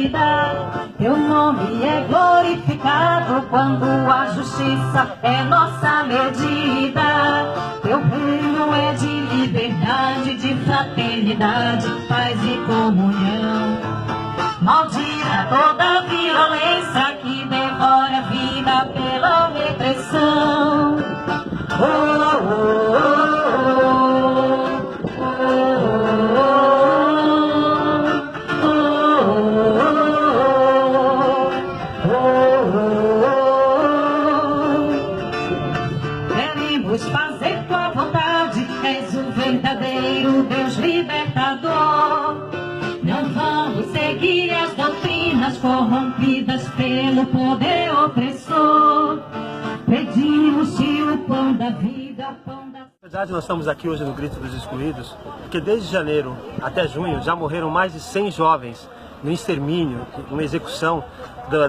vida. Teu nome é glorificado quando a justiça é nossa medida. Teu reino é de liberdade, de fraternidade, paz e comunhão. Maldita toda violência que devora a vida pela repressão. Oh, oh, oh, oh, oh. Queremos fazer tua vontade, és o verdadeiro Deus libertador. Não vamos seguir as doutrinas corrompidas pelo poder opressor. Pedimos-te o pão da vida, o pão da... Na verdade, nós estamos aqui hoje no Grito dos Excluídos, porque desde janeiro até junho já morreram mais de 100 jovens no extermínio, numa execução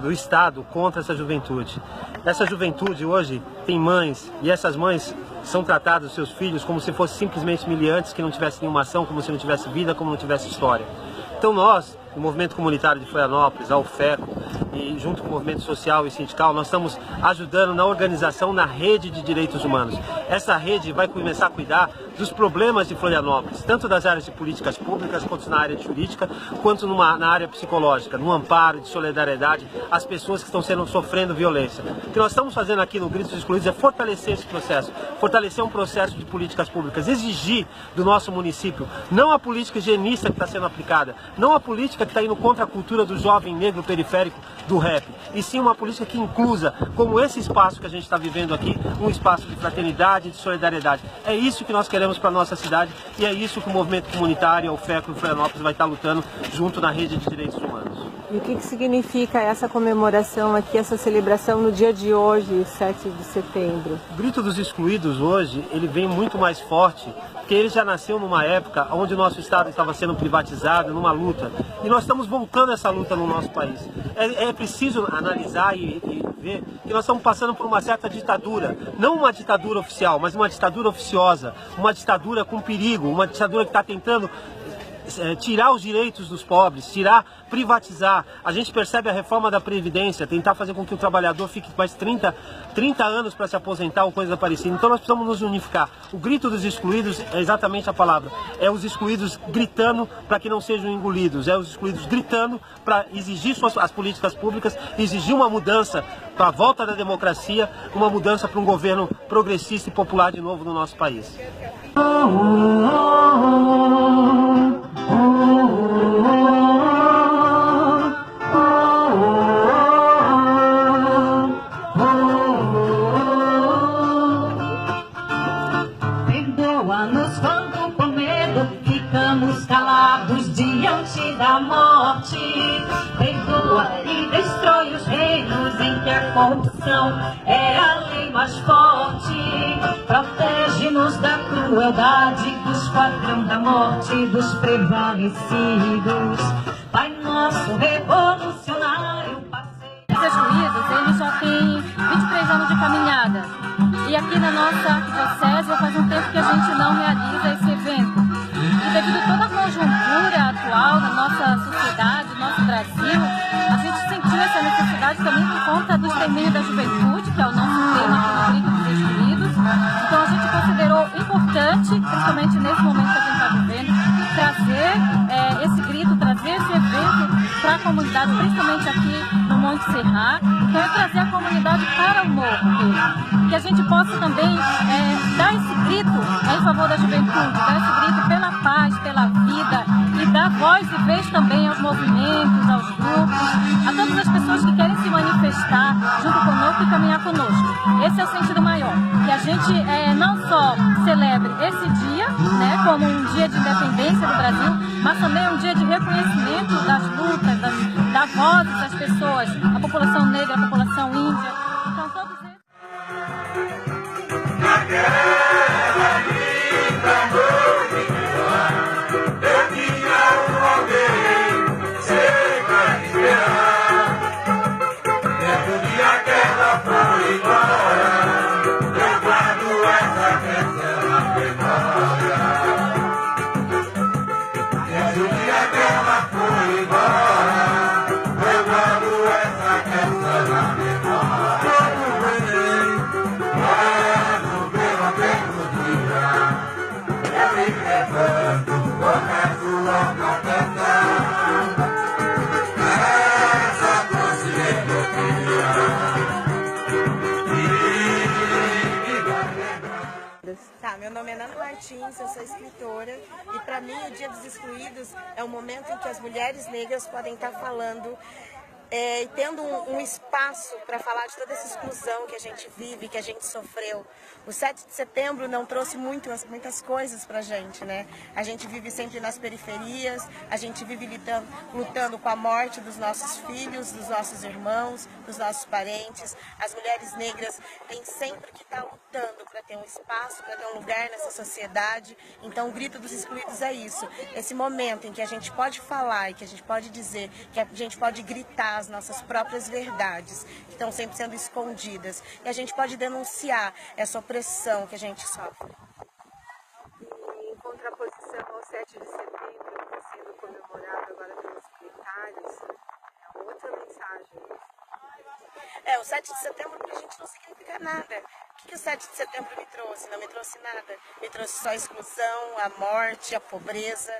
do Estado contra essa juventude. Essa juventude hoje tem mães, e essas mães são tratadas, seus filhos, como se fossem simplesmente miliantes que não tivessem nenhuma ação, como se não tivesse vida, como não tivesse história. Então nós, o Movimento Comunitário de Florianópolis, a UFECO, e junto com o movimento social e sindical, nós estamos ajudando na organização na rede de direitos humanos. Essa rede vai começar a cuidar dos problemas de Florianópolis, tanto das áreas de políticas públicas, quanto na área de jurídica, quanto na área psicológica, no amparo, de solidariedade às pessoas que estão sofrendo violência. O que nós estamos fazendo aqui no Grito dos Excluídos é fortalecer esse processo, fortalecer um processo de políticas públicas, exigir do nosso município, não a política higienista que está sendo aplicada, não a política que está indo contra a cultura do jovem negro periférico do rap, e sim uma política que inclusa, como esse espaço que a gente está vivendo aqui, um espaço de fraternidade, de solidariedade. É isso que nós queremos para a nossa cidade e é isso que o movimento comunitário, o FECO em Florianópolis vai estar lutando junto na rede de direitos humanos. E o que significa essa comemoração aqui, essa celebração no dia de hoje, 7 de setembro? O Grito dos Excluídos hoje, ele vem muito mais forte, porque ele já nasceu numa época onde o nosso Estado estava sendo privatizado, numa luta, e nós estamos voltando essa luta no nosso país. É preciso analisar e ver que nós estamos passando por uma certa ditadura, não uma ditadura oficial, mas uma ditadura oficiosa, uma ditadura com perigo, uma ditadura que está tentando tirar os direitos dos pobres, privatizar. A gente percebe a reforma da Previdência, tentar fazer com que o trabalhador fique mais 30 anos para se aposentar ou coisa parecida. Então nós precisamos nos unificar. O Grito dos Excluídos é exatamente a palavra. É os excluídos gritando para que não sejam engolidos. É os excluídos gritando para exigir as políticas públicas, exigir uma mudança para a volta da democracia, uma mudança para um governo progressista e popular de novo no nosso país. Perdoa-nos quando com medo ficamos calados diante da morte. Perdoa e destrói os reinos em que a corrupção é a lei mais forte. Protege-nos da crueldade, do esquadrão da morte, dos prevalecidos. Pai nosso revolucionário, passeio. Os excluídos, eles já têm 23 anos de caminhada. E aqui na nossa arquidiocese já faz um tempo que a gente não realiza esse evento. E devido a toda a conjuntura atual na nossa sociedade, no nosso Brasil, a gente sentiu essa necessidade também por conta do extermínio da juventude, que é o nosso tema aqui no Grito dos Excluídos. Então a gente considerou importante, principalmente nesse momento que a gente está vivendo, trazer esse grito, trazer esse evento para a comunidade, principalmente aqui no Monte Serra. Então é trazer a comunidade para o morro, que a gente possa também dar esse grito em favor da juventude, dar esse grito pela paz, pela vida, e dar voz e vez também aos movimentos, aos grupos, a todas as pessoas que querem se manifestar junto conosco e caminhar conosco. Esse é o sentido maior, que a gente não só celebre esse dia, né, como um dia de independência do Brasil, mas também um dia de reconhecimento das lutas, da voz das pessoas, a população negra, a população índia. Então todos eles... Ela foi embora. para mim, o Dia dos Excluídos é um momento em que as mulheres negras podem estar falando e tendo um espaço para falar de toda essa exclusão que a gente vive, que a gente sofreu. O 7 de setembro não trouxe muitas coisas para a gente, né? A gente vive sempre nas periferias, a gente vive lutando com a morte dos nossos filhos, dos nossos irmãos, dos nossos parentes. As mulheres negras têm sempre que estar lutando para ter um espaço, para ter um lugar nessa sociedade. Então o Grito dos Excluídos é isso, esse momento em que a gente pode falar e que a gente pode dizer, que a gente pode gritar as nossas próprias verdades, que estão sempre sendo escondidas. E a gente pode denunciar essa opressão que a gente sofre. E em contraposição ao 7 de setembro, que está sendo comemorado agora pelos militares, é outra mensagem. O 7 de setembro pra gente não significa nada. O que o 7 de setembro me trouxe? Não me trouxe nada. Me trouxe só a exclusão, a morte, a pobreza.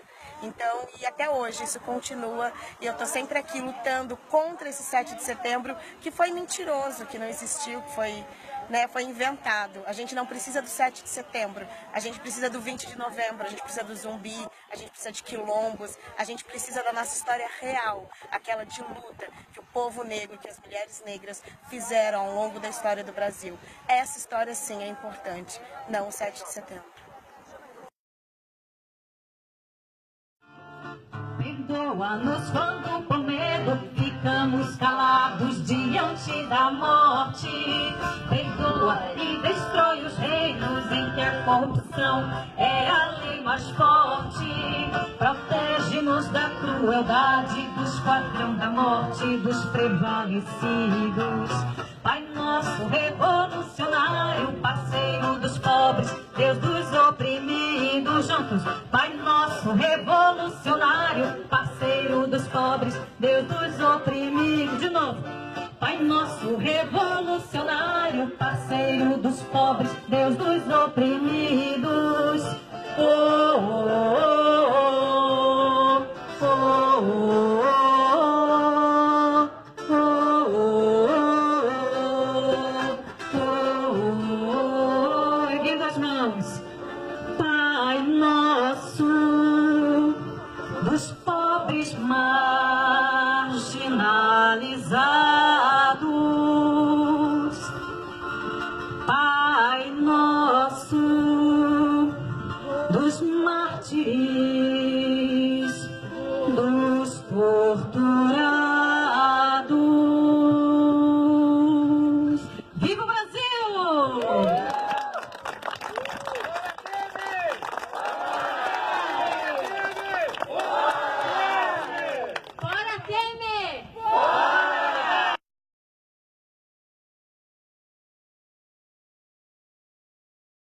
Então, e até hoje isso continua. E eu estou sempre aqui lutando contra esse 7 de setembro, que foi mentiroso, que não existiu, que foi inventado. A gente não precisa do 7 de setembro. A gente precisa do 20 de novembro, a gente precisa do zumbi, a gente precisa de quilombos, a gente precisa da nossa história real, aquela de luta que o povo negro, que as mulheres negras fizeram ao longo da história do Brasil. Essa história sim é importante, não o 7 de setembro. Perdoa-nos quando com medo ficamos calados diante da morte. Perdoa e destrói os reinos em que a corrupção é a lei mais forte. Protege-nos da crueldade, do esquadrão da morte, dos prevalecidos. Pai nosso revolucionário, parceiro dos pobres, Deus dos oprimidos. Juntos, Pai nosso revolucionário, parceiro dos pobres, Deus dos oprimidos. De novo, Pai nosso revolucionário, parceiro dos pobres, Deus dos oprimidos. Oh, oh, oh, oh, oh, oh. Pai nosso, dos pobres marginalizados, Pai nosso.